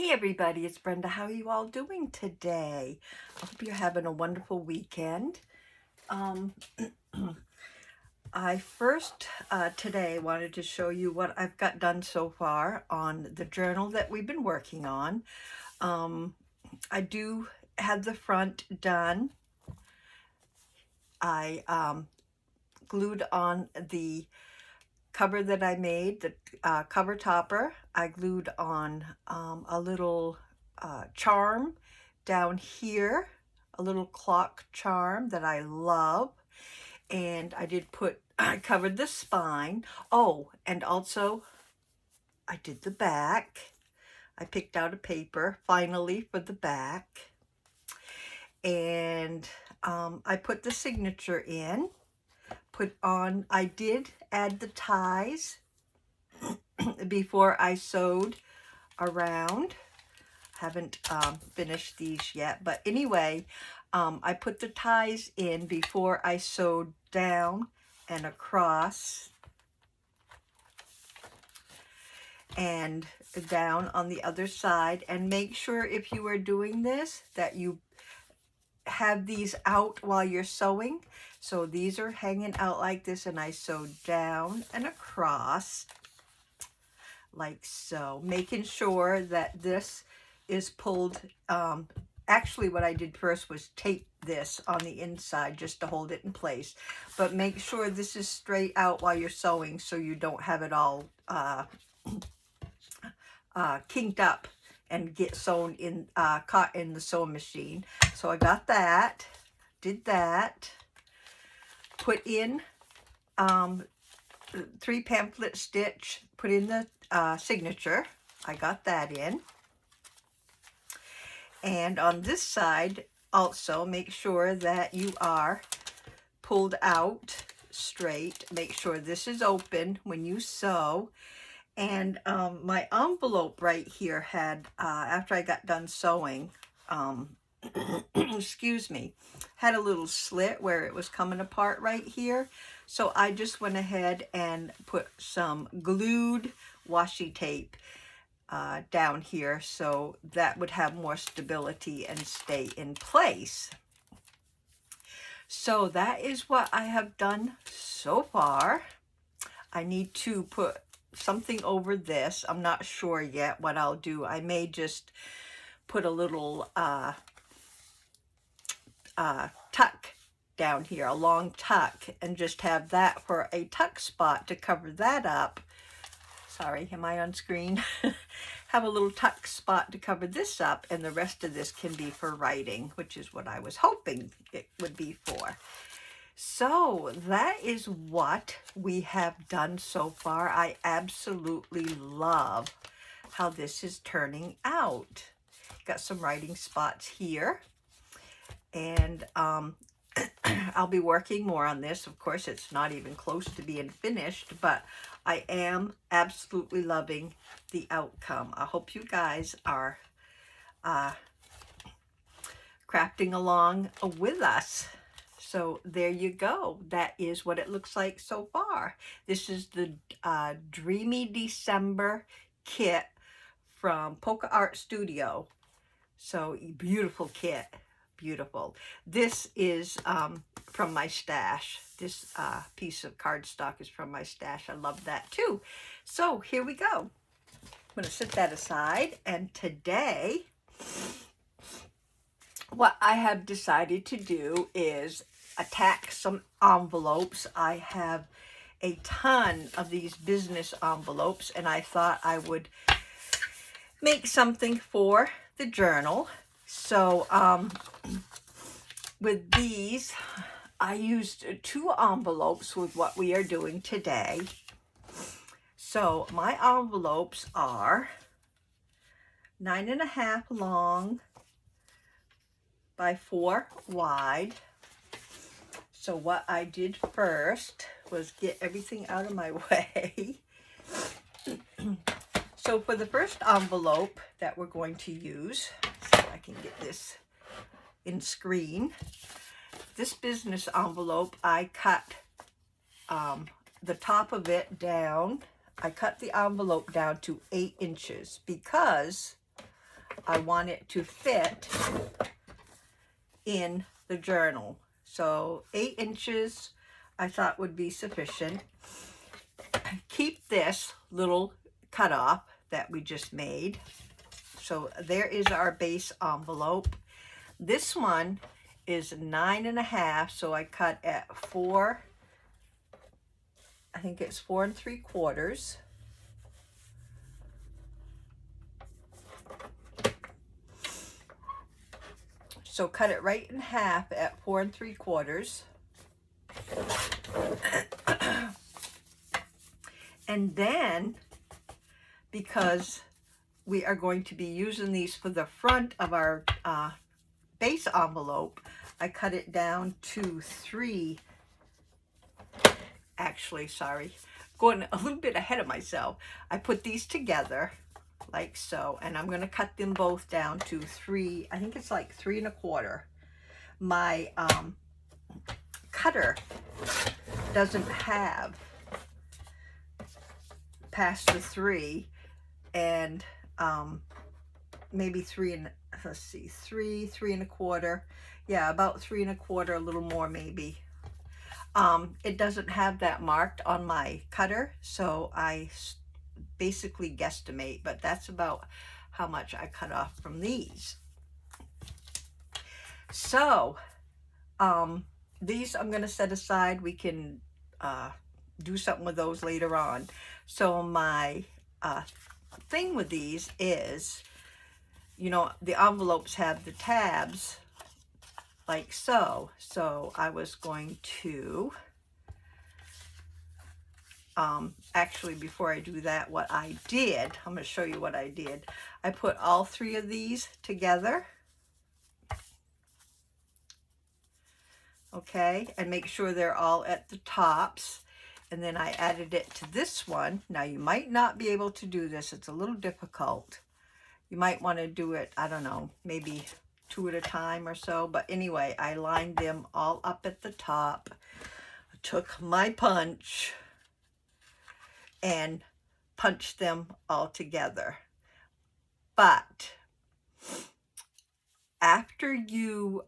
Hey everybody, it's Brenda. How are you all doing today? I hope you're having a wonderful weekend. I first today wanted to show you what I've got done so far on the journal that we've been working on. I do have the front done. I glued on the cover that I made, the cover topper. I glued on a little charm down here, a little clock charm that I love. And I covered the spine. Oh, and also I did the back. I picked out a paper finally for the back. And I put the signature in. I did add the ties before I sewed around. Haven't finished these yet, but anyway, I put the ties in before I sewed down and across and down on the other side. And make sure if you are doing this that you have these out while you're sewing. So these are hanging out like this, and I sewed down and across like so, making sure that this is pulled. Actually, what I did first was tape this on the inside just to hold it in place, but make sure this is straight out while you're sewing so you don't have it all kinked up and get sewn in, caught in the sewing machine. So I got that, did that, put in 3 pamphlet stitch, put in the signature. I got that in. And on this side also, make sure that you are pulled out straight. Make sure this is open when you sew. And my envelope right here had, after I got done sewing, excuse me, had a little slit where it was coming apart right here. So I just went ahead and put some glued washi tape down here so that would have more stability and stay in place. So that is what I have done so far. I need to put something over this. I'm not sure yet what I'll do. I may just put a little tuck down here, a long tuck, and just have that for a tuck spot to cover that up. Sorry, am I on screen? Have a little tuck spot to cover this up, and the rest of this can be for writing, which is what I was hoping it would be for. So that is what we have done so far. I absolutely love how this is turning out. Got some writing spots here, and I'll be working more on this. Of course, it's not even close to being finished, but I am absolutely loving the outcome. I hope you guys are crafting along with us. So there you go. That is what it looks like so far. This is the Dreamy December kit from PolkaArtStudio. So beautiful kit. Beautiful. This is from my stash. This piece of cardstock is from my stash. I love that too. So here we go. I'm going to set that aside. And today, what I have decided to do is attack some envelopes. I have a ton of these business envelopes, and I thought I would make something for the journal. So with these, I used 2 envelopes with what we are doing today. So my envelopes are 9.5 long by 4 wide. So what I did first was get everything out of my way. So for the first envelope that we're going to use, see if I can get this in screen. This business envelope, I cut the top of it down. I cut the envelope down to 8 inches because I want it to fit in the journal. So 8 inches I thought would be sufficient. Keep this little cutoff that we just made. So there is our base envelope. This one is 9.5, so I cut at 4, I think it's 4 3/4. So cut it right in half at 4 3/4. And then, because we are going to be using these for the front of our base envelope, I cut it down to 3. Actually, sorry, going a little bit ahead of myself. I put these together like so, and I'm going to cut them both down to 3. I think it's like 3 1/4. My cutter doesn't have past the 3, and maybe 3 and let's see, 3 1/4. Yeah, about 3 1/4, a little more maybe. It doesn't have that marked on my cutter, so I basically guesstimate, but that's about how much I cut off from these. So these I'm going to set aside. We can do something with those later on. So my thing with these is, you know, the envelopes have the tabs like so. So I was going to, actually, before I do that, what I did, I'm going to show you what I did. I put all 3 of these together. Okay, and make sure they're all at the tops. And then I added it to this one. Now you might not be able to do this. It's a little difficult. You might want to do it, I don't know, maybe 2 at a time or so. But anyway, I lined them all up at the top. I took my punch and punched them all together. But after you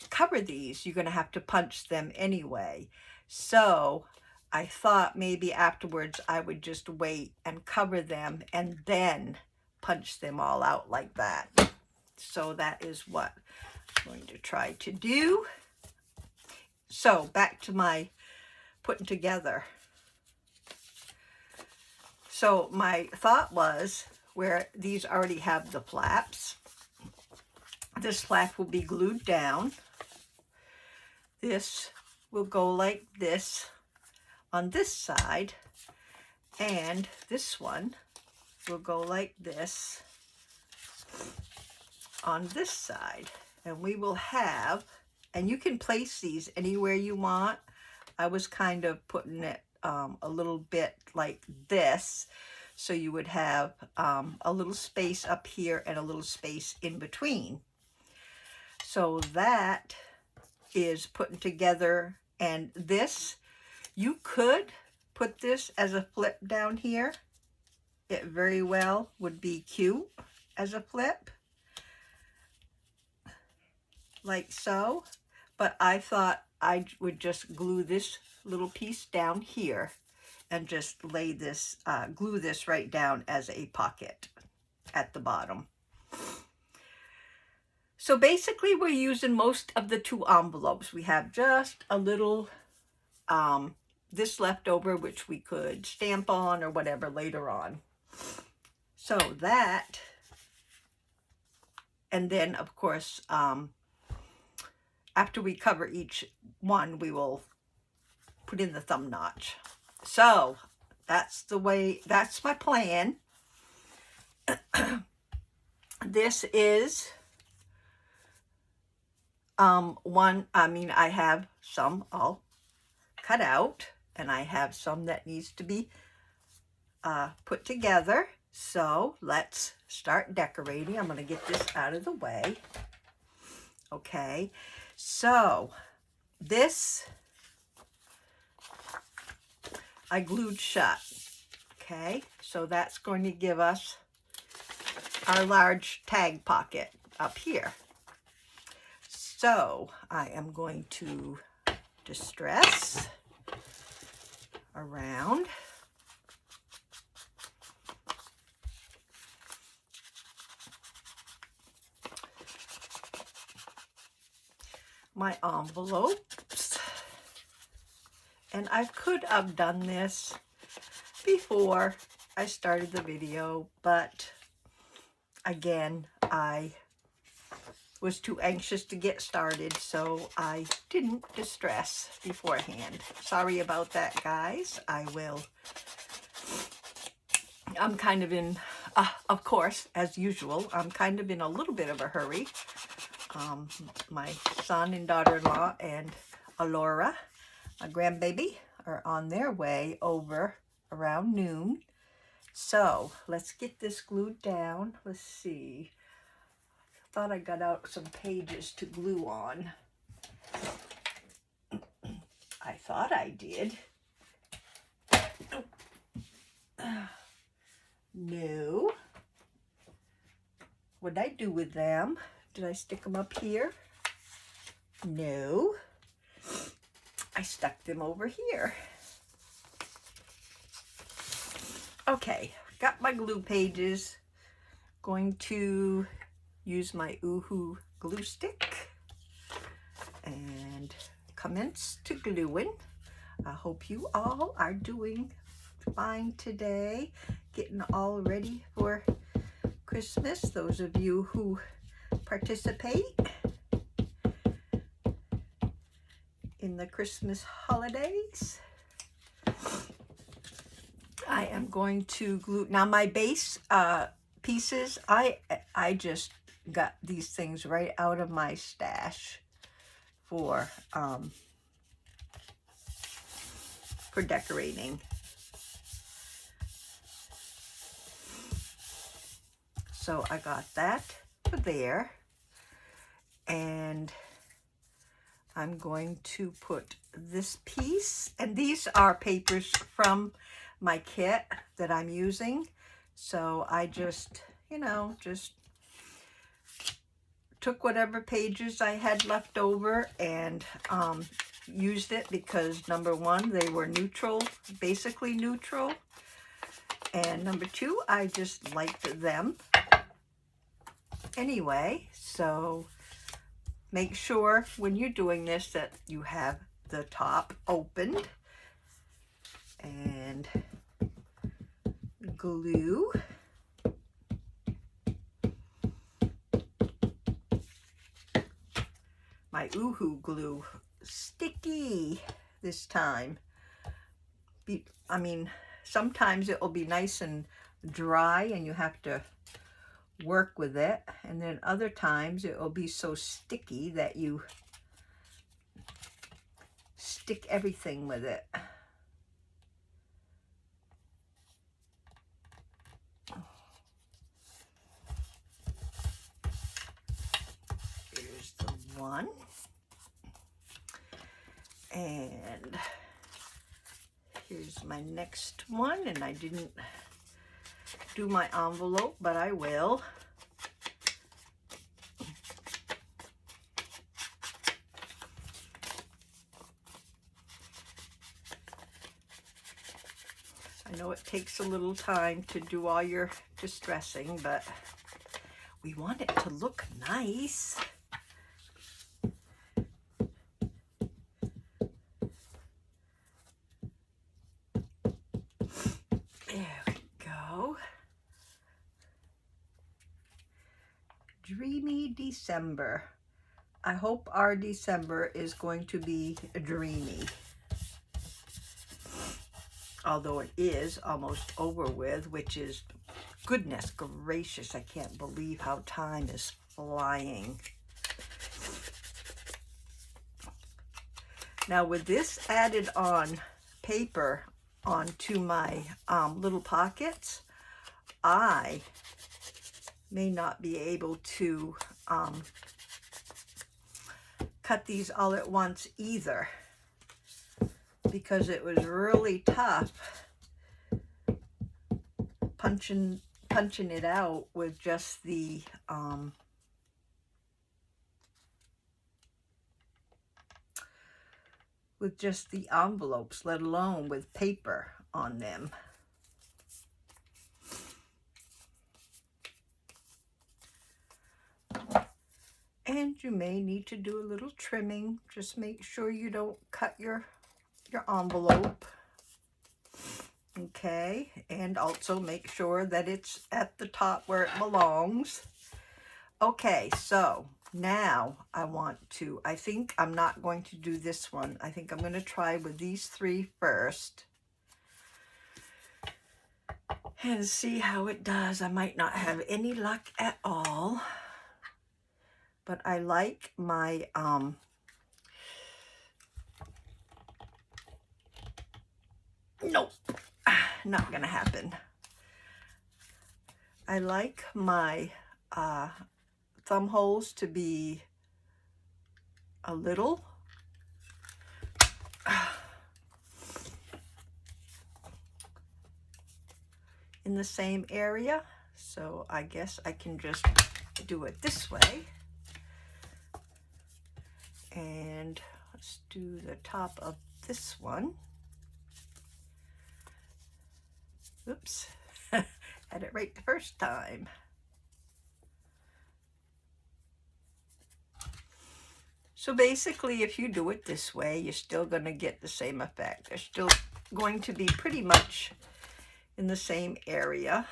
cover these, you're going to have to punch them anyway. So I thought maybe afterwards I would just wait and cover them and then punch them all out like that. So that is what I'm going to try to do. So back to my putting together. So my thought was, where these already have the flaps, this flap will be glued down. This will go like this on this side, and this one will go like this on this side. And we will have, and you can place these anywhere you want. I was kind of putting it a little bit like this, so you would have a little space up here and a little space in between. So that is putting together. And this, you could put this as a flip down here. It very well would be cute as a flip, like so. But I thought I would just glue this little piece down here and just lay this, glue this right down as a pocket at the bottom. So basically we're using most of the 2 envelopes. We have just a little this left over, which we could stamp on or whatever later on. So that, and then of course after we cover each one, we will put in the thumb notch. So that's the way, that's my plan. This is I have some all cut out, and I have some that needs to be put together. So let's start decorating. I'm going to get this out of the way. Okay, so this I glued shut. Okay, so that's going to give us our large tag pocket up here. So I am going to distress around. My envelopes, and I could have done this before I started the video, but again, I was too anxious to get started, so I didn't distress beforehand. Sorry about that, guys. I'm kind of in, of course, as usual, I'm kind of in a little bit of a hurry. My son and daughter-in-law and Alora, my grandbaby, are on their way over around noon. So let's get this glued down. Let's see. Thought I got out some pages to glue on. I thought I did. No. What did I do with them? Did I stick them up here? No. I stuck them over here. Okay, got my glue pages. Going to use my Oohoo glue stick and commence to gluing. I hope you all are doing fine today, getting all ready for Christmas. Those of you who participate in the Christmas holidays. I am going to glue now my base pieces. I just got these things right out of my stash for decorating. So I got that for there, and I'm going to put this piece, and these are papers from my kit that I'm using. So I just, just took whatever pages I had left over and used it because number one, they were neutral, basically neutral. And number two, I just liked them anyway. So make sure when you're doing this that you have the top opened and glue. My Oohoo glue, sticky this time. I mean, sometimes it will be nice and dry and you have to work with it, and then other times it will be so sticky that you stick everything with it. Here's the one. And here's my next one, and I didn't do my envelope, but I will. I know it takes a little time to do all your distressing, but we want it to look nice. There we go. Dreamy December. I hope our December is going to be dreamy. Although it is almost over with, which is, goodness gracious, I can't believe how time is flying. Now with this added on paper onto my little pockets, I may not be able to cut these all at once either, because it was really tough punching punching it out with just the envelopes, let alone with paper on them. And you may need to do a little trimming. Just make sure you don't cut your envelope. Okay, and also make sure that it's at the top where it belongs. Okay, so now I think I'm not going to do this one. I think I'm going to try with these three first and see how it does. I might not have any luck at all, but I like my nope, not gonna happen. I like my thumb holes to be a little in the same area, so I guess I can just do it this way. And let's do the top of this one. Oops, had it right the first time. So basically, if you do it this way, you're still going to get the same effect. They're still going to be pretty much in the same area.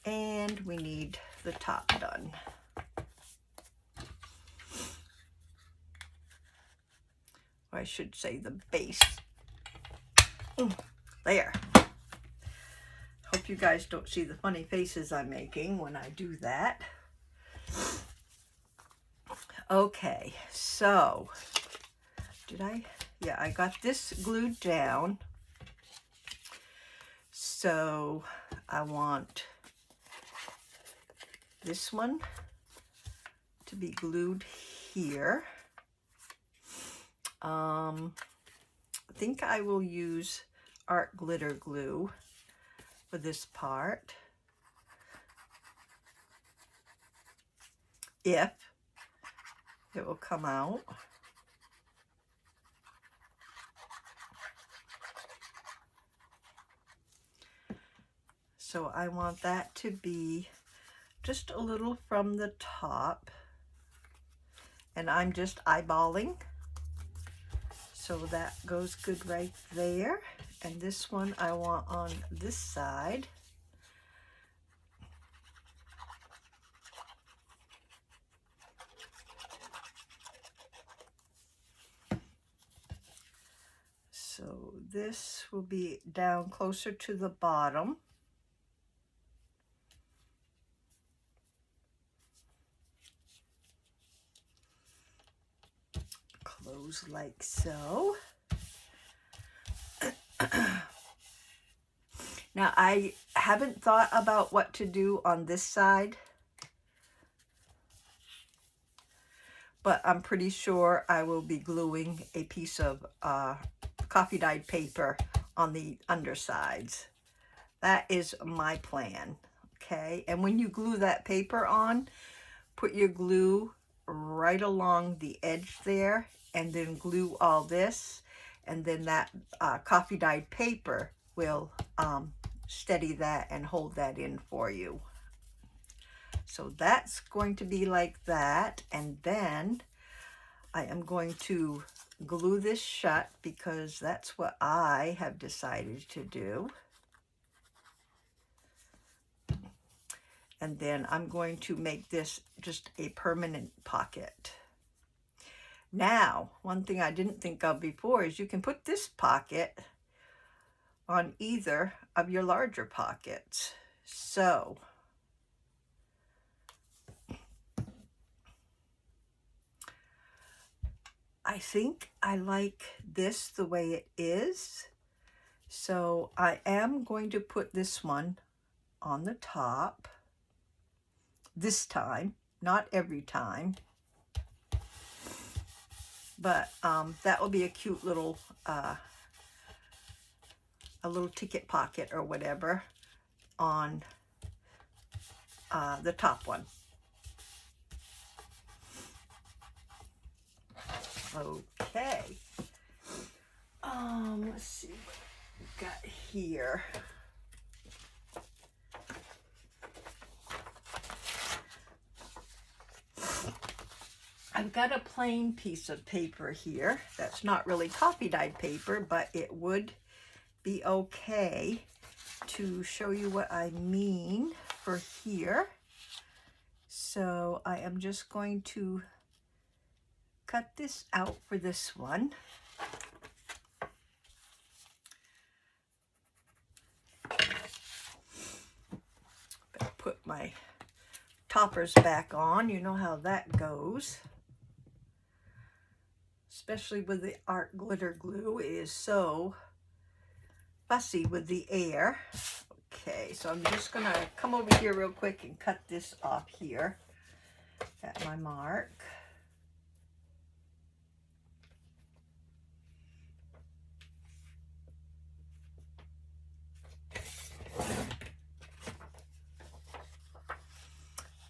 And we need the top done. Or I should say the base. There. Hope you guys don't see the funny faces I'm making when I do that. Okay, so yeah, I got this glued down. So I want this one to be glued here. I think I will use art glitter glue for this part, if it will come out. So I want that to be just a little from the top, and I'm just eyeballing. So that goes good right there. And this one I want on this side. So this will be down closer to the bottom. Close like so. Now I haven't thought about what to do on this side, but I'm pretty sure I will be gluing a piece of coffee dyed paper on the undersides. That is my plan, okay? And when you glue that paper on, put your glue right along the edge there, and then glue all this, and then that coffee dyed paper will steady that and hold that in for you. So that's going to be like that, and then I am going to glue this shut because that's what I have decided to do. And then I'm going to make this just a permanent pocket. Now, one thing I didn't think of before is you can put this pocket on either of your larger pockets. So I think I like this the way it is. So I am going to put this one on the top this time, not every time. But that will be a cute little a little ticket pocket or whatever on the top one. Okay. Let's see what we've got here. I've got a plain piece of paper here. That's not really coffee dyed paper, but it would be okay to show you what I mean for here. So I am just going to cut this out for this one. Better put my toppers back on. You know how that goes. Especially with the art glitter glue, it is so fussy with the air. Okay, so I'm just gonna come over here real quick and cut this off here at my mark.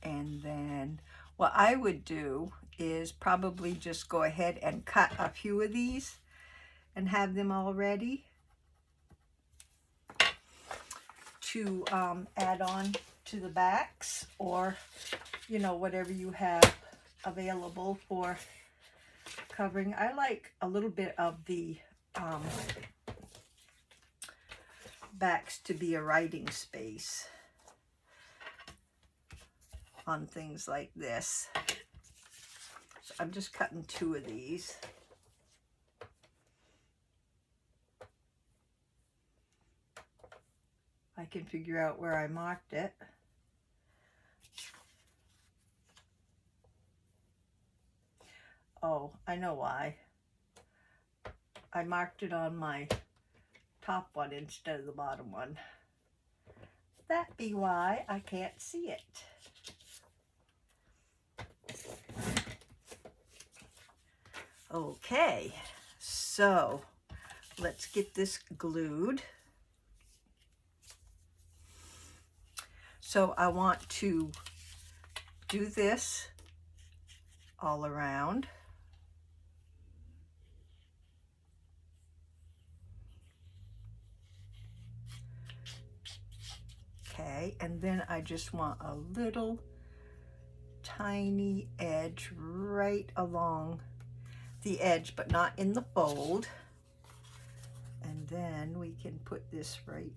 And then what I would do is probably just go ahead and cut a few of these and have them all ready to add on to the backs, or you know, whatever you have available for covering. I like a little bit of the backs to be a writing space on things like this. So I'm just cutting 2 of these. I can figure out where I marked it. Oh, I know why. I marked it on my top one instead of the bottom one. That be why I can't see it. Okay, so let's get this glued. So I want to do this all around. Okay, and then I just want a little tiny edge right along the edge, but not in the fold. And then we can put this right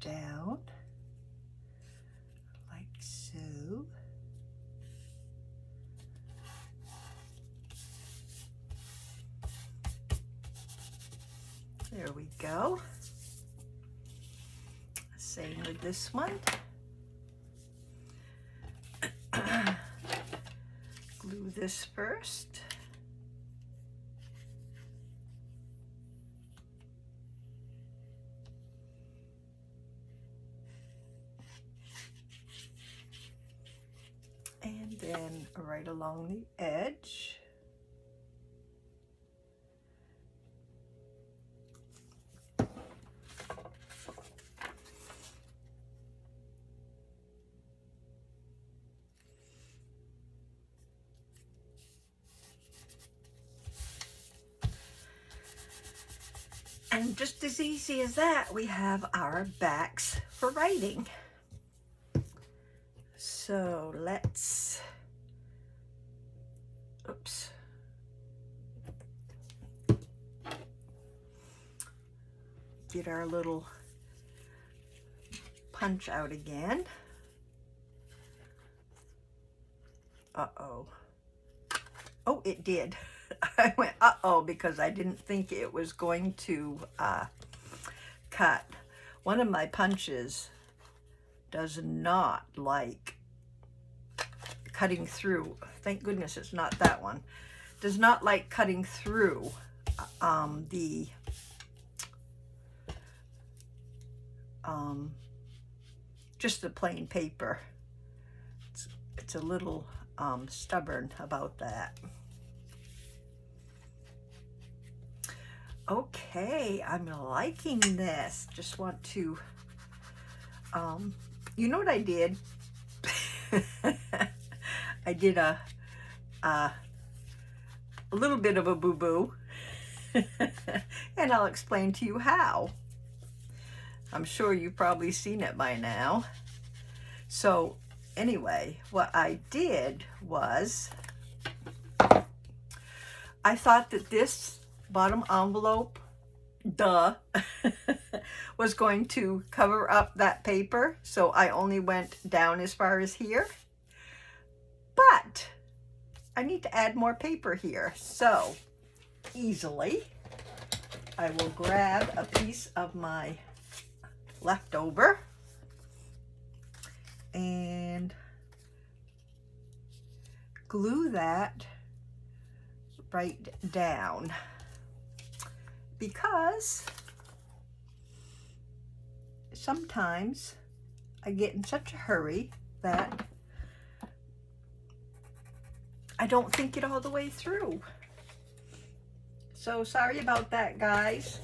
down like so. There we go. Same with this one. Glue this first. And then right along the edge. And just as easy as that, we have our backs for writing. So let's, oops. Get our little punch out again. Uh-oh. Oh, it did. I went, uh-oh, because I didn't think it was going to cut. One of my punches does not like cutting through. Thank goodness it's not that one. Does not like cutting through just the plain paper. It's a little stubborn about that. Okay, I'm liking this. Just want to, you know what I did? I did a little bit of a boo-boo, and I'll explain to you how. I'm sure you've probably seen it by now. So anyway, what I did was, I thought that this bottom envelope, was going to cover up that paper, so I only went down as far as here. But I need to add more paper here, so easily I will grab a piece of my leftover and glue that right down, because sometimes I get in such a hurry that I don't think it all the way through. So sorry about that, guys.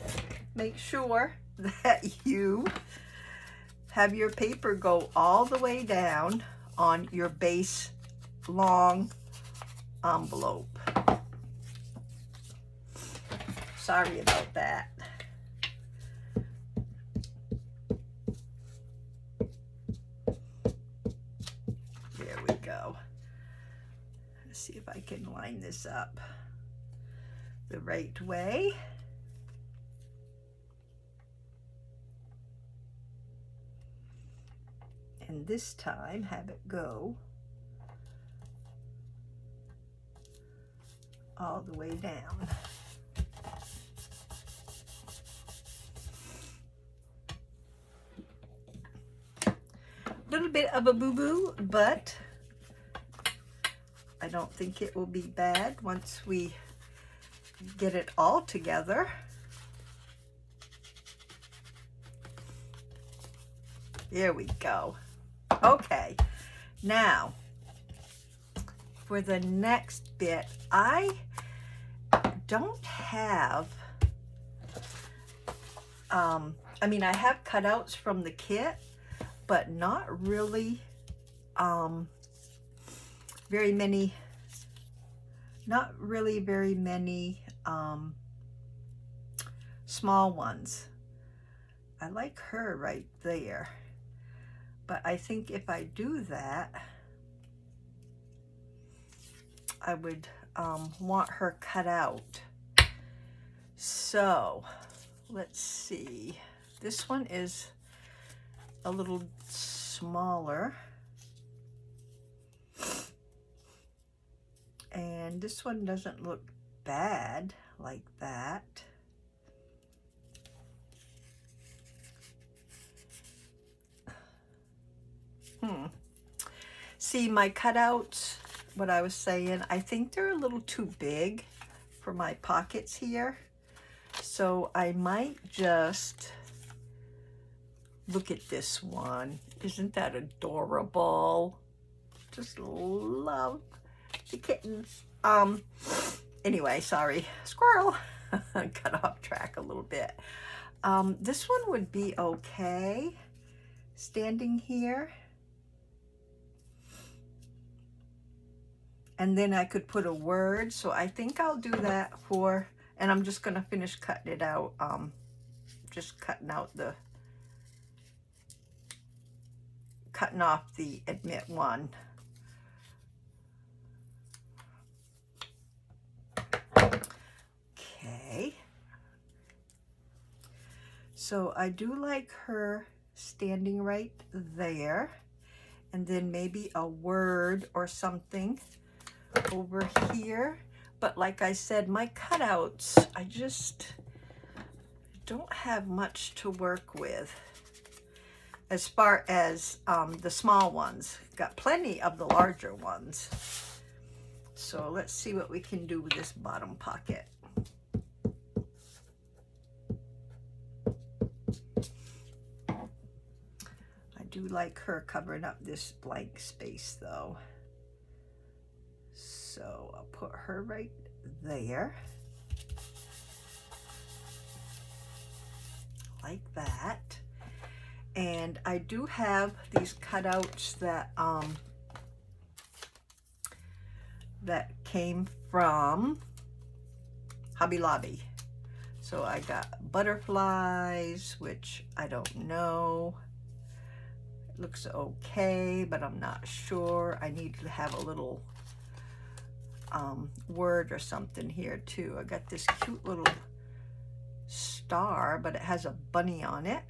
Make sure that you have your paper go all the way down on your base long envelope. Sorry about that. There we go. Let's see if I can line this up the right way. And this time have it go all the way down. Little bit of a boo-boo, but I don't think it will be bad once we get it all together. There we go. Okay, now for the next bit, I don't have, I mean, I have cutouts from the kit, but not really very many, small ones. I like her right there, but I think if I do that, I would want her cut out. So let's see, this one is a little smaller, and this one doesn't look bad like that. See, my cutouts, what I was saying, I think they're a little too big for my pockets here, so I might just look at this one. Isn't that adorable? Just love the kittens. Anyway, sorry, squirrel. Got off track a little bit. This one would be okay standing here. And then I could put a word, so I think I'll do that for, and I'm just gonna finish cutting it out, just cutting off the admit one. Okay. So I do like her standing right there, and then maybe a word or something over here. But like I said, my cutouts, I just don't have much to work with as far as the small ones. Got plenty of the larger ones. So let's see what we can do with this bottom pocket. I do like her covering up this blank space though. So I'll put her right there. like that. And I do have these cutouts that came from Hobby Lobby. So I got butterflies, which I don't know. It looks okay, but I'm not sure. I need to have a little word or something here too. I got this cute little star, but it has a bunny on it.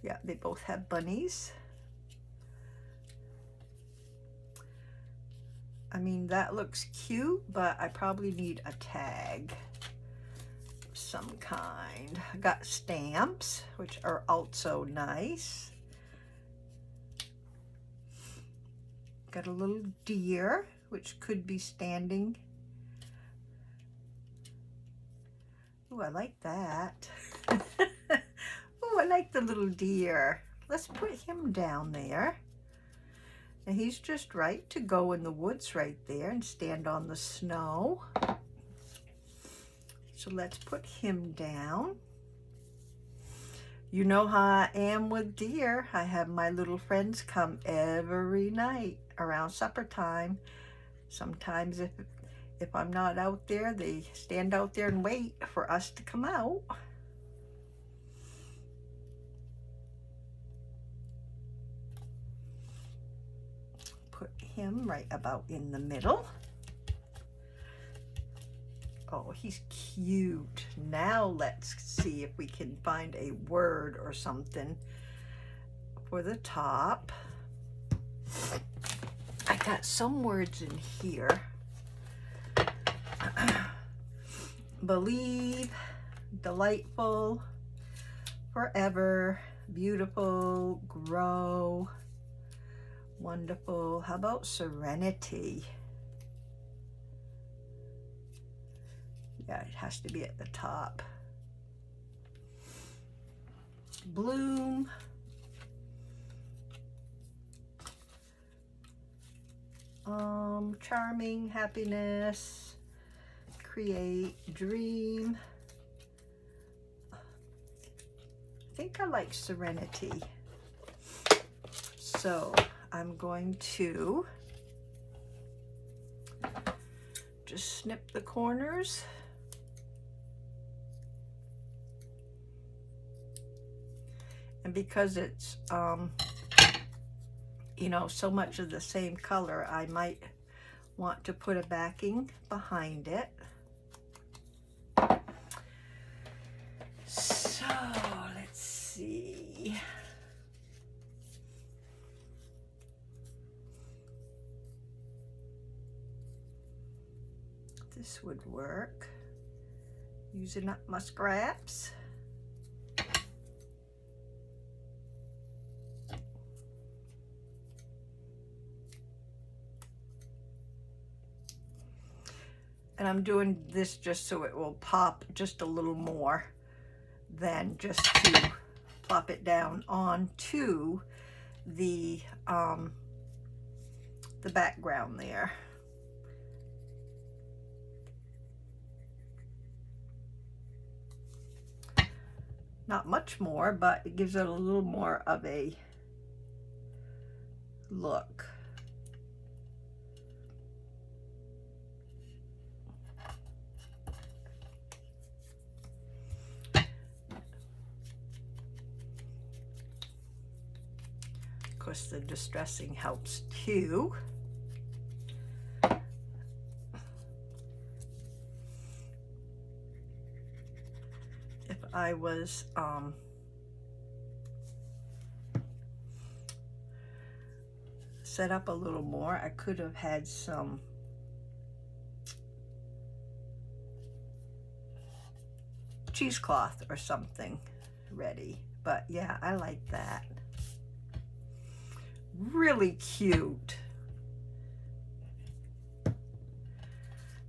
Yeah, they both have bunnies. I mean, that looks cute, but I probably need a tag of some kind. I got stamps, which are also nice. Got a little deer, which could be standing. Ooh, I like that. Ooh, I like the little deer. Let's put him down there. And he's just right to go in the woods right there and stand on the snow. So let's put him down. You know how I am with deer. I have my little friends come every night around supper time. Sometimes if I'm not out there, they stand out there and wait for us to come out. Put him right about in the middle. Oh, he's cute. Now let's see if we can find a word or something for the top. I got some words in here. Believe, delightful, forever, beautiful, grow, wonderful. How about serenity? Yeah, it has to be at the top. Bloom. Charming, happiness, create, dream. I think I like serenity. So I'm going to just snip the corners. And because it's, you know, so much of the same color, I might want to put a backing behind it. So let's see. This would work. Using up my scraps. And I'm doing this just so it will pop just a little more than just to plop it down onto the background there. Not much more, but it gives it a little more of a look. Of course, the distressing helps too. If I was set up a little more, I could have had some cheesecloth or something ready. But yeah, I like that. Really cute.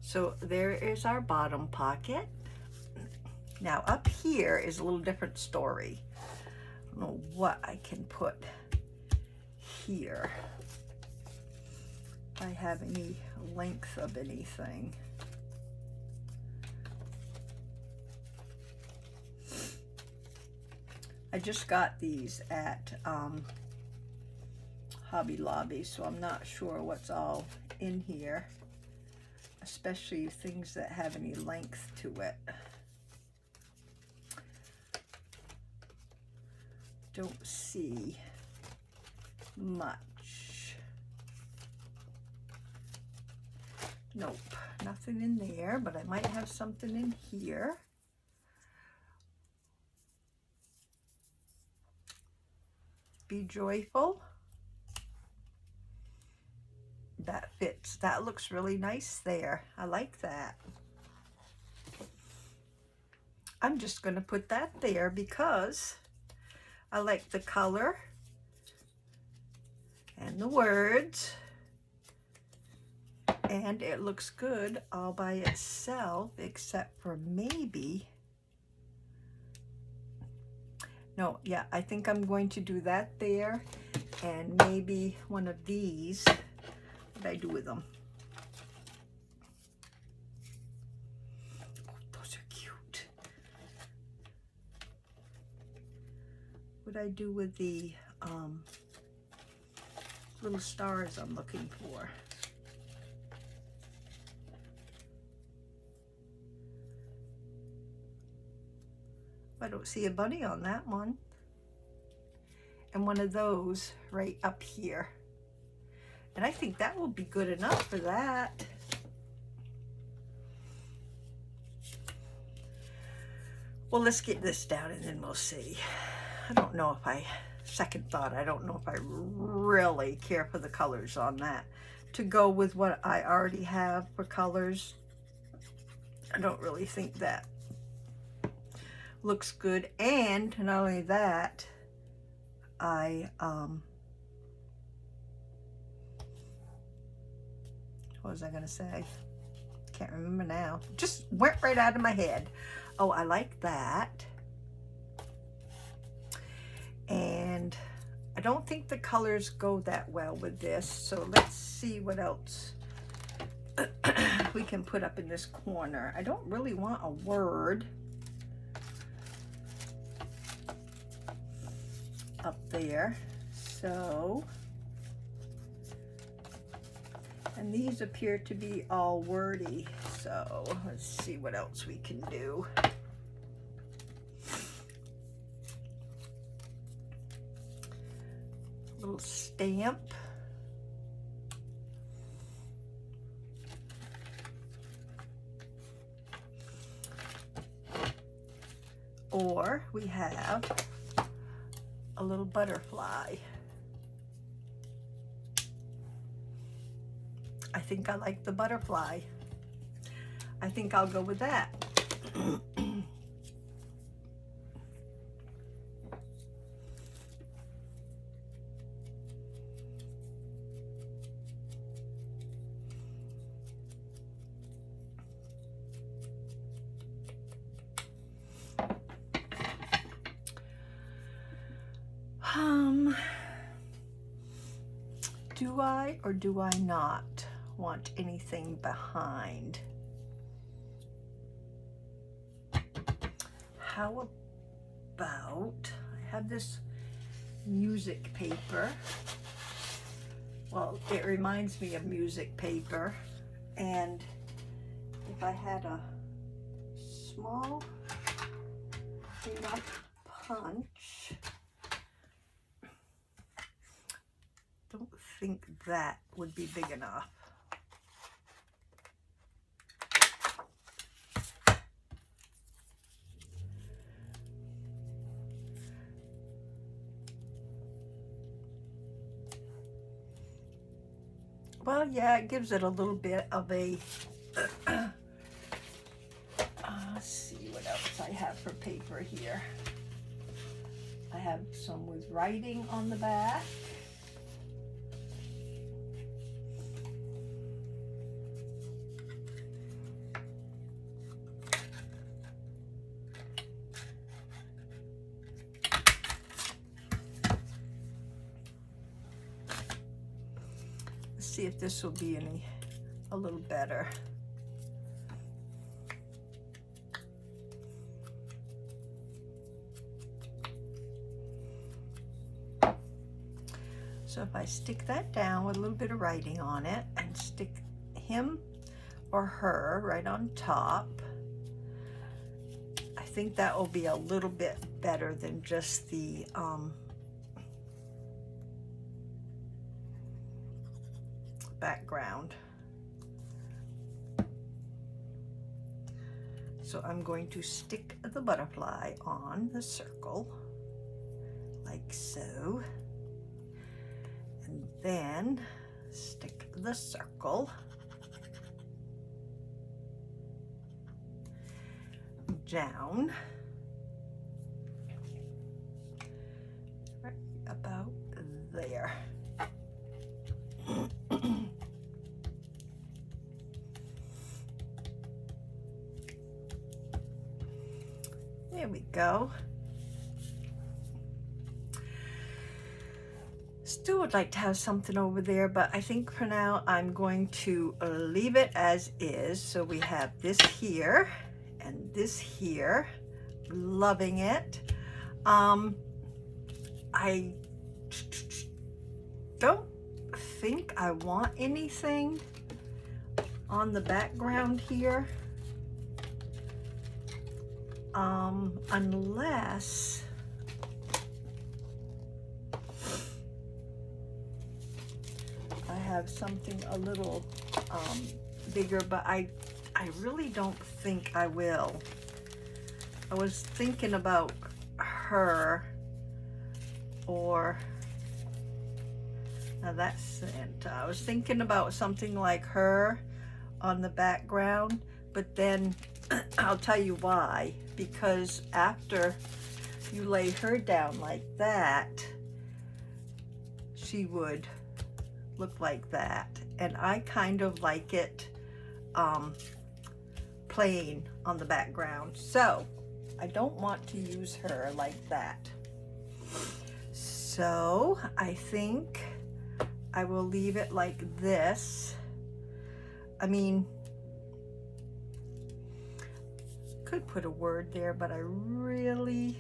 So there is our bottom pocket. Now up here is a little different story. I don't know what I can put here. If I have any length of anything. I just got these at Hobby Lobby, so I'm not sure what's all in here, especially things that have any length to it. Don't see much. Nope, nothing in there, but I might have something in here. Be joyful. That fits. That looks really nice there. I like that. I'm just going to put that there because I like the color and the words, and it looks good all by itself, except for maybe, no, yeah, I think I'm going to do that there, and maybe one of these. What did I do with them? Oh, those are cute. What did I do with the little stars I'm looking for? I don't see a bunny on that one. And one of those right up here. And I think that will be good enough for that. Well, let's get this down and then we'll see. I don't know if I, second thought, I don't know if I really care for the colors on that. To go with what I already have for colors, I don't really think that looks good. And not only that, what was I gonna say? Can't remember now. Just went right out of my head. Oh, I like that. And I don't think the colors go that well with this. So let's see what else we can put up in this corner. I don't really want a word up there. So, and these appear to be all wordy. So let's see what else we can do. Little stamp. Or we have a little butterfly. I think I like the butterfly. I think I'll go with that. Do I or do I not want anything behind? How about, I have this music paper. Well, it reminds me of music paper. And if I had a small enough punch, don't think that would be big enough. Well, yeah, it gives it a little bit of a, let's see what else I have for paper here. I have some with writing on the back. See if this will be a little better. So if I stick that down with a little bit of writing on it and stick him or her right on top, I think that will be a little bit better than just the background. So I'm going to stick the butterfly on the circle, like so, and then stick the circle down right about there. There we go. Still would like to have something over there, but I think for now I'm going to leave it as is. So we have this here and this here. Loving it. I don't think I want anything on the background here. Unless I have something a little bigger, but I really don't think I will. I was thinking about her, or now that's Santa. I was thinking about something like her on the background, but then I'll tell you why. Because after you lay her down like that, she would look like that. And I kind of like it plain on the background. So I don't want to use her like that. So I think I will leave it like this. I mean, could put a word there, but I really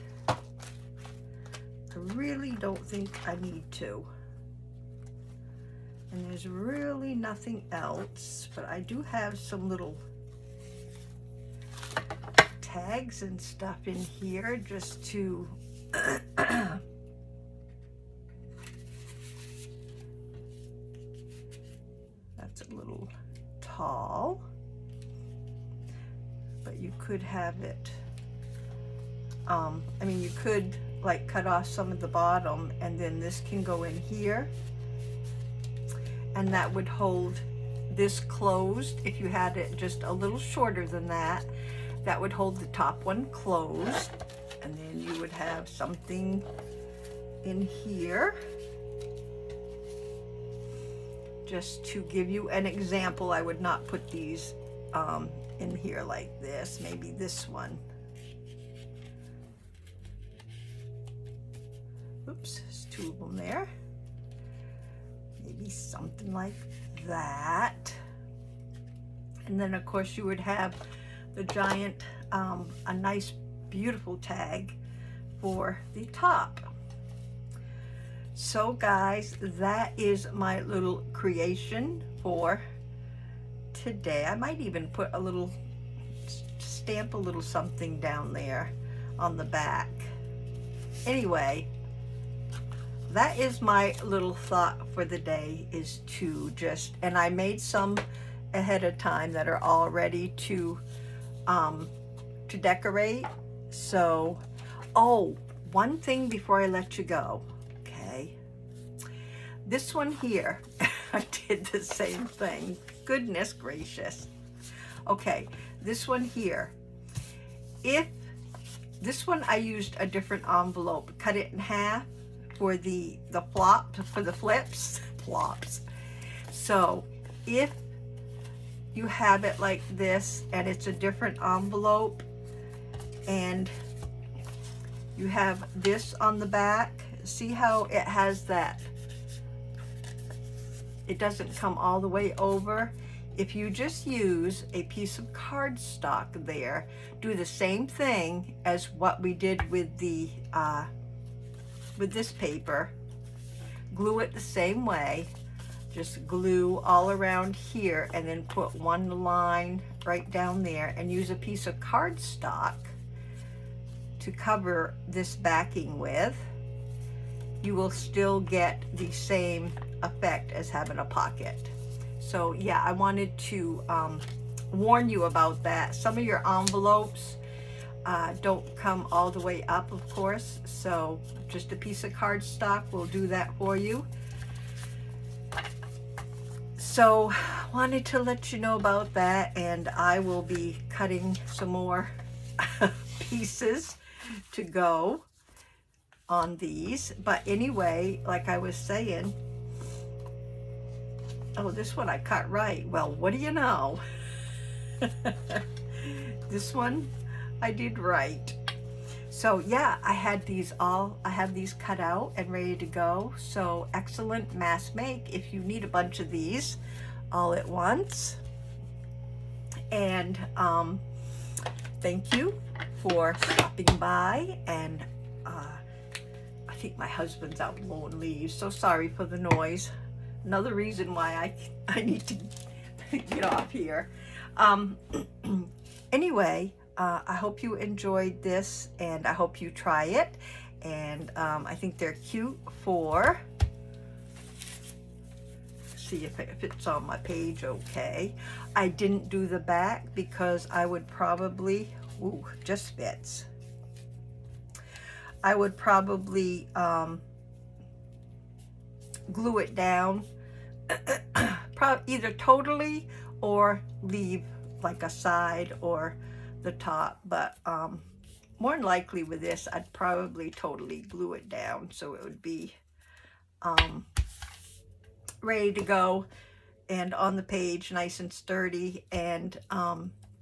don't think I need to. And there's really nothing else, but I do have some little tags and stuff in here just to that's a little tall. But you could have it, I mean, you could like cut off some of the bottom, and then this can go in here, and that would hold this closed. If you had it just a little shorter than that, that would hold the top one closed, and then you would have something in here. Just to give you an example, I would not put these in here like this. Maybe this one. Oops, there's two of them there. Maybe something like that. And then of course you would have the giant, a nice beautiful tag for the top. So guys, that is my little creation for today. I might even put a little, stamp a little something down there on the back. Anyway, that is my little thought for the day, is to just, and I made some ahead of time that are all ready to decorate. So, oh, one thing before I let you go, okay? This one here, I did the same thing. Goodness gracious. Okay, this one here. If this one, I used a different envelope, cut it in half for the flop, for the flips, flops. So if you have it like this and it's a different envelope and you have this on the back, see how it has that, it doesn't come all the way over. If you just use a piece of cardstock there, do the same thing as what we did with the with this paper. glue it the same way. Just glue all around here and then put one line right down there and use a piece of cardstock to cover this backing with. You will still get the same effect as having a pocket. So yeah, I wanted to warn you about that. Some of your envelopes don't come all the way up, of course, so just a piece of cardstock will do that for you. So wanted to let you know about that, and I will be cutting some more pieces to go on these. But anyway, like I was saying, oh, this one I cut right. Well, what do you know? This one I did right. So yeah, I have these cut out and ready to go. So excellent mass make if you need a bunch of these all at once. And thank you for stopping by. And I think my husband's out blowing leaves, so sorry for the noise. Another reason why I need to get off here. Anyway, I hope you enjoyed this, and I hope you try it. And I think they're cute for, see if it's on my page okay. I didn't do the back because I would probably, ooh, just fits. I would probably glue it down, either totally or leave like a side or the top, but more than likely with this I'd probably totally glue it down so it would be ready to go and on the page, nice and sturdy. And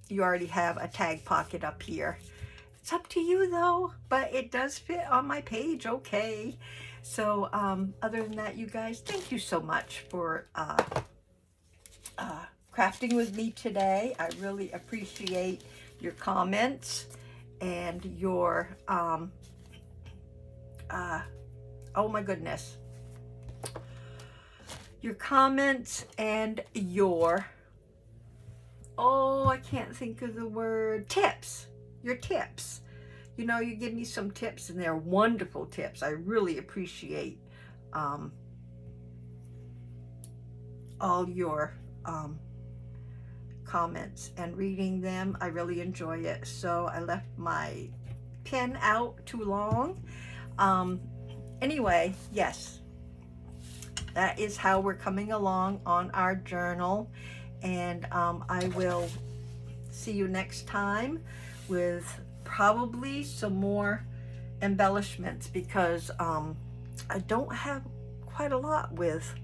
you already have a tag pocket up here. It's up to you though, but it does fit on my page okay. So other than that, you guys, thank you so much for crafting with me today. I really appreciate your comments and your oh my goodness, your comments and your, oh, I can't think of the word, tips, your tips. You know, you give me some tips and they're wonderful tips. I really appreciate all your comments and reading them. I really enjoy it. So I left my pen out too long. Anyway, yes, that is how we're coming along on our journal. And I will see you next time with probably some more embellishments, because I don't have quite a lot with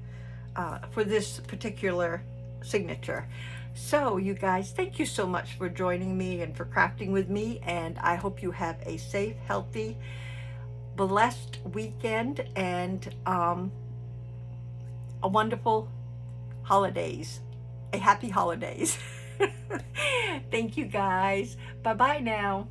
for this particular signature. So you guys, thank you so much for joining me and for crafting with me, and I hope you have a safe, healthy, blessed weekend and a wonderful holidays, a happy holidays. Thank you guys. Bye bye now.